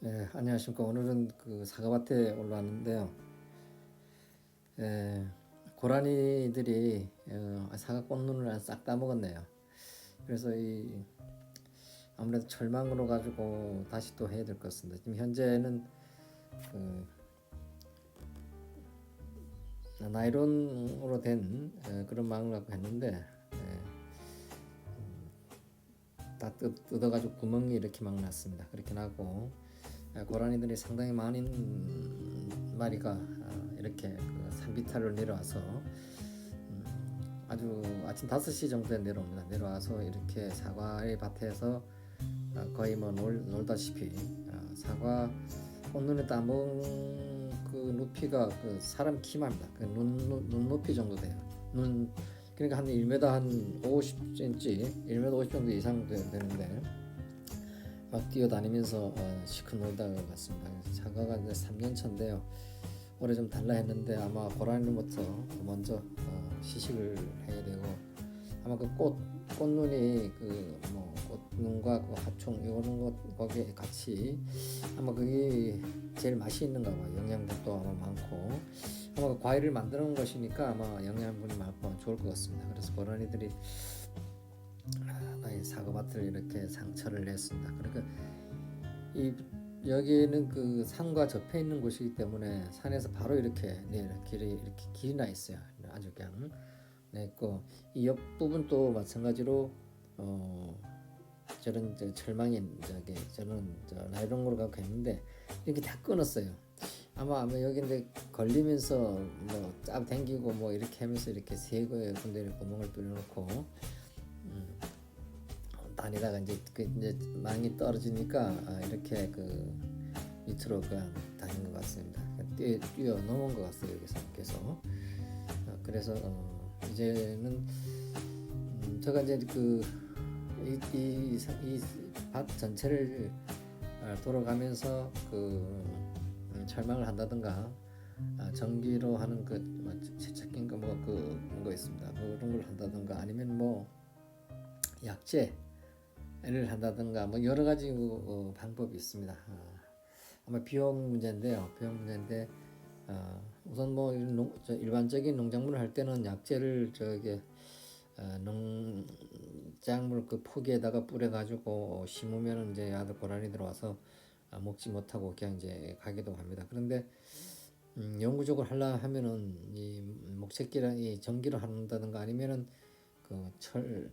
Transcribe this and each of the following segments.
네, 안녕하십니까. 오늘은 그 사과밭에 올라왔는데요. 예, 고라니들이 사과 꽃눈을 싹 따먹었네요. 그래서 아무래도 철망으로 가지고 다시 또 해야 될 것 같습니다. 지금 현재는 그 나이론으로 된 그런 망을 갖고 했는데 다 뜯어가지고 구멍이 이렇게 막 났습니다. 그렇게 나고 고라니들이 상당히 많은 마리가 이렇게 그 산비탈을 내려와서 아주 아침 5시 정도에 내려옵니다. 내려와서 이렇게 사과의 밭에서 거의 뭐 놀다시피 사과 꽃눈에 따먹은 그 높이가 그 사람 키만합니다. 그 눈 높이 정도 돼요. 그러니까 한 1m 한 50cm, 1m 50 정도 이상 되는데 막 뛰어다니면서 시큰놀다 같습니다. 사과가 이제 3년 차인데요. 올해 좀 달라 했는데 아마 고라니부터 먼저 시식을 해야 되고 아마 그 꽃눈이 그 뭐 꽃눈과 그 합총 이런 것 거기에 같이 아마 그게 제일 맛이 있는가 봐요. 영양분도 아마 많고 아마 그 과일을 만드는 것이니까 아마 영양분이 많고 좋을 것 같습니다. 그래서 고라니들이 나의 사과밭을 이렇게 상처를 냈습니다. 그러니까 여기는 그 산과 접해 있는 곳이기 때문에 산에서 바로 이렇게 길이 나 있어요. 아주 그냥 냈고 이 옆 부분도 마찬가지로 저런 철망이 저는 나이론으로 갖고 있는데 이렇게 다 끊었어요. 아마 여기인데 걸리면서 뭐 짭 당기고 뭐 이렇게 하면서 이렇게 세 군데 구멍을 뚫어놓고 다니다가 이제 망이 떨어지니까 이렇게 그 밑으로 그냥 다닌 것 같습니다. 뛰어 넘은 것 같아요. 여기서 계속. 그래서 이제는 제가 이제 이 밭 전체를 돌아가면서 그 철망을 한다든가 전기로 하는 그 세척기인가 뭐거 있습니다. 그런 걸 한다든가 아니면 뭐 약재를 한다든가 뭐 여러 가지 방법이 있습니다. 아마 비용 문제인데요. 우선 뭐 일반적인 농작물을 할 때는 약재를 농작물 그 포기에다가 뿌려가지고 심으면 이제 아들 고라니 들어와서 먹지 못하고 그냥 이제 가기도 합니다. 그런데 영구적으로 하려 하면은 이 목재기랑 이 전기로 한다든가 아니면은 그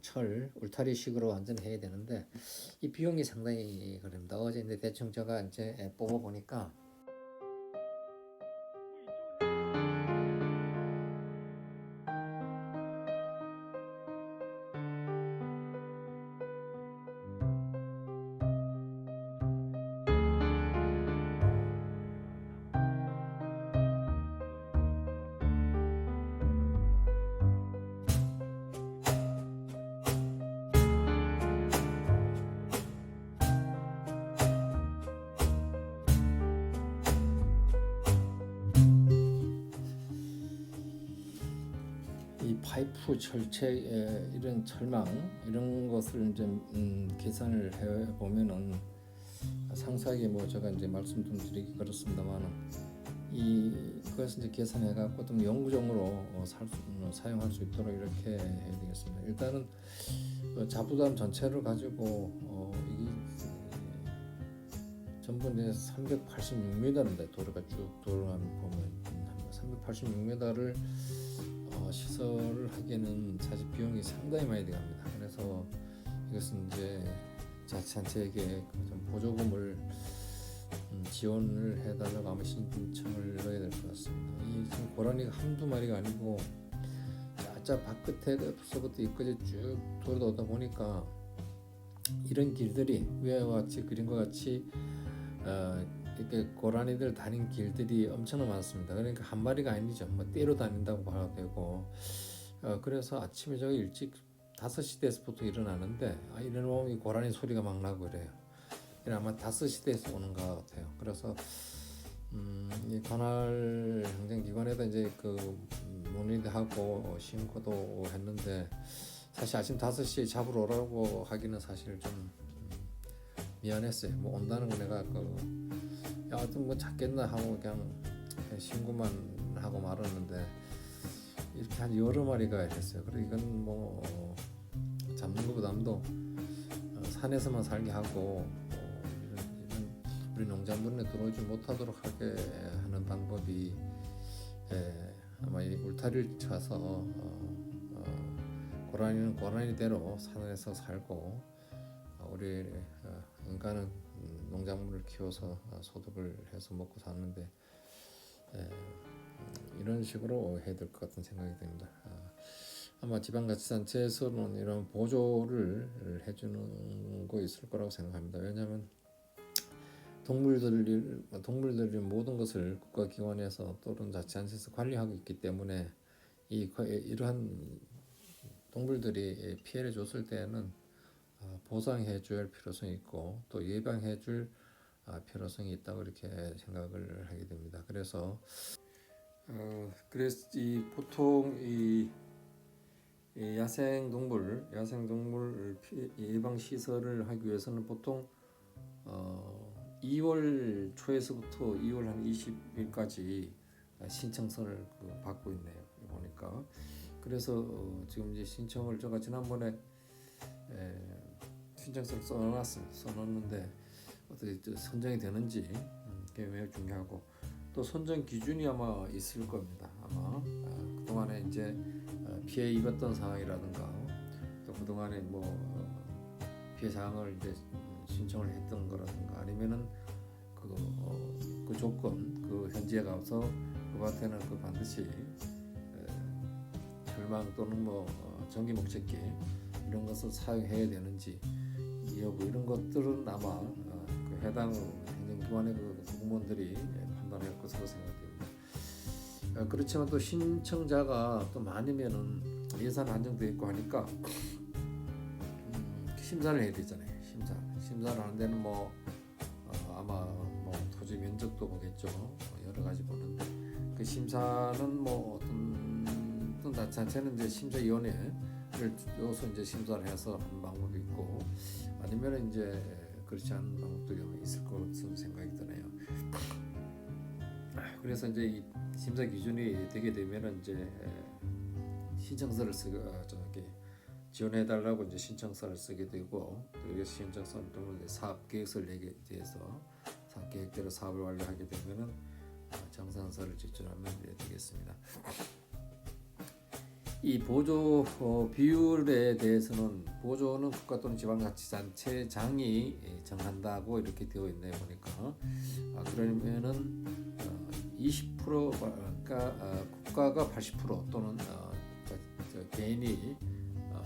철 울타리식으로 완전 해야 되는데 이 비용이 상당히 그럽니다. 어제 이제 대충 제가 이제 뽑아 보니까 이 파이프 철책 이런 철망 이런 것을 이제 계산을 해 보면은 상세하게 뭐 제가 이제 말씀 좀 드리기 그렇습니다만은 그것을 이제 계산해 갖고 좀 영구적으로 사용할 수 있도록 이렇게 해야 되겠습니다. 일단은 자부담 전체를 가지고 이게 전부 이제 386m인데 도로가 쭉 돌아가면 보면 386m를 시설을 하기에는 사실 비용이 상당히 많이 들어갑니다. 그래서 이것은 이제 자치단체에게 좀 보조금을 지원을 해달라고 아마 신청을 넣어야 될 것 같습니다. 이 지금 고라니가 한두 마리가 아니고 자 바깥에서부터 여기까지 쭉 돌아오다 보니까 이런 길들이 위와 같이 그림과 같이 이렇게 고라니들 다닌 길들이 엄청나게 많습니다. 그러니까 한 마리가 아니죠. 뭐 떼로 다닌다고 봐도 되고 그래서 아침에 저가 일찍 5시 돼서부터 일어나는데 일어나면 이 고라니 소리가 막 나고 그래요. 아마 5시 돼서 오는 것 같아요. 그래서 이 관할 행정기관에다 이제 그 논의도 하고 신고도 했는데 사실 아침 5시에 잡으러 오라고 하기는 사실 좀 미안했어요. 뭐 온다는 거 내가 야, 하여튼 뭐 찾겠나 하고 그냥 신고만 하고 말았는데 이렇게 한 여러 마리가 됐어요. 그래 이건 뭐 잡는 것보다도 산에서만 살게 하고 이런 우리 농작물에 들어오지 못하도록 하게 하는 방법이 아마 이 울타리를 쳐서 고라니는 고라니대로 산에서 살고 우리 인간은 농작물을 키워서 소득을 해서 먹고 사는데 이런 식으로 해야 될 것 같은 생각이 듭니다. 아마 지방자치단체에서는 이런 보조를 해주는 거 있을 거라고 생각합니다. 왜냐하면 동물들이 모든 것을 국가기관에서 또는 자치단체에서 관리하고 있기 때문에 이러한 동물들이 피해를 줬을 때에는 보상해줄 필요성이 있고 또 예방해줄 필요성이 있다고 이렇게 생각을 하게 됩니다. 그래서 보통 이 야생 동물 예방 시설을 하기 위해서는 보통 2월 초에서부터 2월 한 20일까지 신청서를 받고 있네요. 보니까 그래서 지금 이제 신청을 제가 지난번에 신청서를 써놨는데 어떻게 선정이 되는지 그게 매우 중요하고 또 선정 기준이 아마 있을 겁니다. 아마 그동안에 이제 피해 입었던 상황이라든가 또 그동안에 뭐 피해 사항을 이제 신청을 했던 거라든가 아니면은 그 조건 그 현지에 가서 그 밭에는 그 반드시 절망 또는 뭐 전기 목적기 이런 것을 사용해야 되는지 여부 이런 것들은 아마 그 해당 행정기관의 그 공무원들이 판단할 것으로 생각됩니다. 그렇지만 또 신청자가 또 많으면은 예산 한정되어 있고 하니까 심사를 해야 되잖아요. 심사를 하는 데는 뭐 아마 뭐 토지 면적도 보겠죠. 여러 가지 보는데 그 심사는 뭐 어떤 자체는 이제 심사위원회를 여기서 이제 심사를 해서 하는 방법이 있고 아니면 이제 그렇지 않은 방법도 있을 것으로 생각이 드네요. 그래서 이제 이 심사 기준이 되게 되면은 이제 신청서를 지원해 달라고 이제 신청서를 쓰게 되고 또 신청서는 또는 사업 계획서를 내게 돼서 사업 계획대로 사업을 완료하게 되면은 정산서를 제출하면 되겠습니다. 이 보조 비율에 대해서는 보조는 국가 또는 지방자치단체장이 정한다고 이렇게 되어 있네요. 보니까 그러면은 20%가 국가가 80% 또는 개인이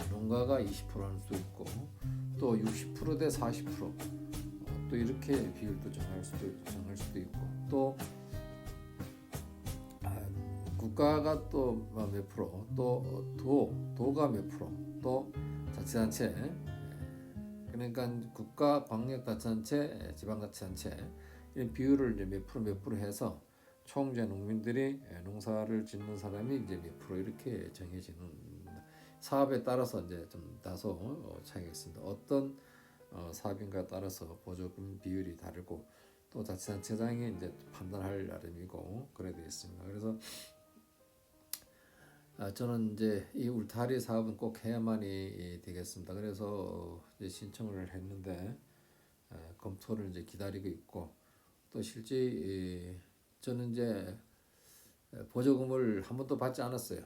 농가가 20%할 수도 있고 또 60% 대 40%또 이렇게 비율도 정할 수도 있고 또 국가가 또 몇 프로, 또 도가 몇 프로, 또 자치단체, 그러니까 국가, 광역자치단체, 지방자치단체 이런 비율을 이제 몇 프로 해서 총 이제 농민들이 농사를 짓는 사람이 이제 몇 프로 이렇게 정해지는 사업에 따라서 이제 좀 다소 차이가 있습니다. 어떤 사업인가에 따라서 보조금 비율이 다르고 또 자치단체장이 이제 판단할 나름이고 그래 되어 있습니다. 그래서 저는 이제 이 울타리 사업은 꼭 해야만이 되겠습니다. 그래서 이제 신청을 했는데 검토를 이제 기다리고 있고 또 실제 저는 이제 보조금을 한 번도 받지 않았어요.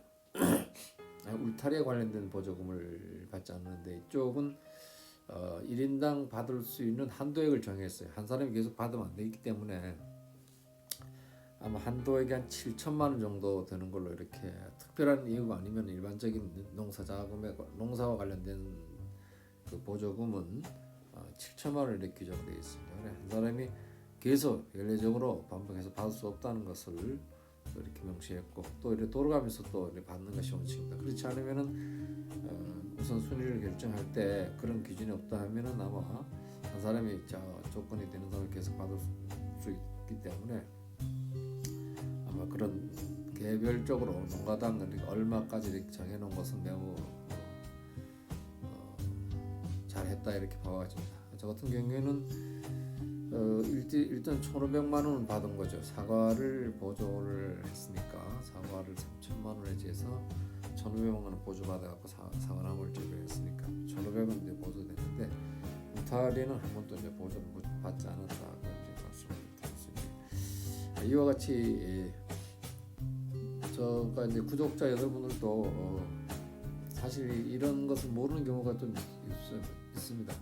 울타리에 관련된 보조금을 받지 않았는데 이쪽은 1인당 받을 수 있는 한도액을 정했어요. 한 사람이 계속 받으면 안 되기 때문에 아마 한도액이 한 7천만 원 정도 되는 걸로 이렇게 특별한 이유가 아니면 일반적인 농사와 관련된 그 보조금은 7천만 원을 이렇게 규정되어 있습니다. 한 사람이 계속 연례적으로 반복해서 받을 수 없다는 것을 또 이렇게 명시했고 또 이렇게 돌아가면서 또 이렇게 받는 것이 원칙입니다. 그렇지 않으면은 우선 순위를 결정할 때 그런 기준이 없다 하면은 아마 한 사람이 조건이 되는 사람을 계속 받을 수 있기 때문에 아마 그런 개별적으로 농가당 얼마까지 이렇게 정해놓은 것은 매우 잘했다 이렇게 봐집니다. 저 같은 경우에는 일단 1,500만 원은 받은 거죠. 사과를 보조를 했으니까 사과를 3천만 원에 대해서 1,500만 원 보조받아갖고 사과나무를 재배했으니까 1,500원 이제 보조됐는데 울타리는 한 번도 이제 보조를 받지 않았다 그런 이제 말씀을 드렸습니다. 이와 같이 저가 이제 구독자 여러분들도 사실 이런 것을 모르는 경우가 좀 있습니다.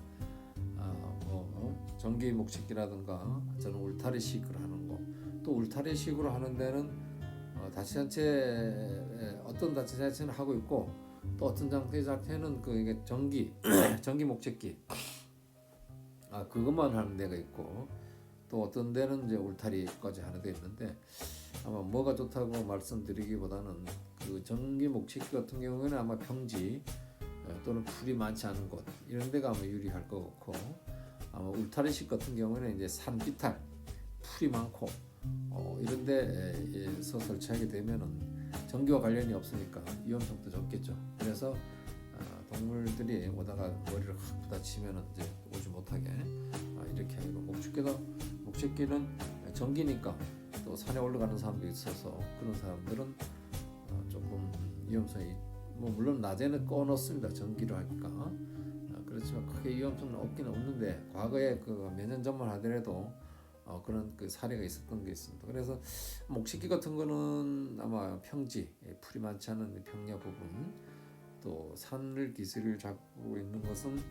전기 목식기라든가 저는 울타리식으로 하는 거, 또 울타리식으로 하는 데는 다치자체 어떤 다치자체는 하고 있고 또 어떤 자체는 그 이게 전기 전기 목적기 그것만 하는 데가 있고 또 어떤 데는 이제 울타리까지 하는 데 있는데 아마 뭐가 좋다고 말씀드리기보다는 그 전기 목적기 같은 경우에는 아마 평지 또는 풀이 많지 않은 곳 이런 데가 아마 유리할 것 같고 아마 울타리식 같은 경우는 이제 산비탈 풀이 많고 이런 데에서 설치하게 되면은 전기와 관련이 없으니까 위험성도 적겠죠. 그래서 동물들이 오다가 머리를 확 부딪히면은 이제 오지 못하게 이렇게 하고 목축기는 전기니까 또 산에 올라가는 사람도 있어서 그런 사람들은 조금 위험성이 물론 낮에는 꺼놓습니다. 전기로 하니까. 그렇지만 크게 위험성은 없기는 없는데 과거에 그 몇 년 전만 하더라도 그런 그 사례가 있었던 게 있습니다. 그래서 목식기 같은 거는 아마 평지 풀이 많지 않은 평야 부분 또 산을 기술을 잡고 있는 것은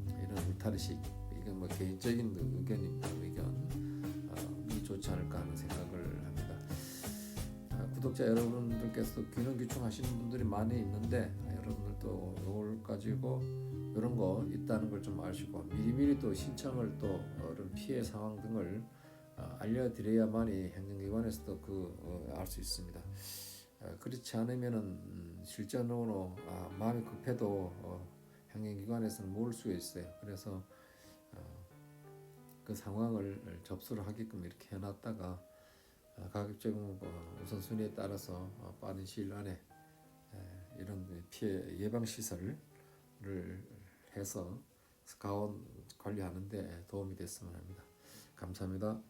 이런 울타리식 이건 뭐 개인적인 의견입니다. 의견이 좋지 않을까 하는 생각을 합니다. 구독자 여러분들께서 귀농 귀촌하시는 분들이 많이 있는데 여러분들도 이걸 가지고 이런 거 있다는 걸 좀 아시고 미리미리 또 신청을 또 이런 피해 상황 등을 알려드려야만이 행정기관에서도 알 수 있습니다. 그렇지 않으면은 실전으로 마음이 급해도 행정기관에서는 모를 수가 있어요. 그래서 그 상황을 접수를 하게끔 이렇게 해놨다가 가급적 우선순위에 따라서 빠른 시일 안에 이런 피해 예방 시설을 해서 가온 관리하는 데 도움이 됐으면 합니다. 감사합니다.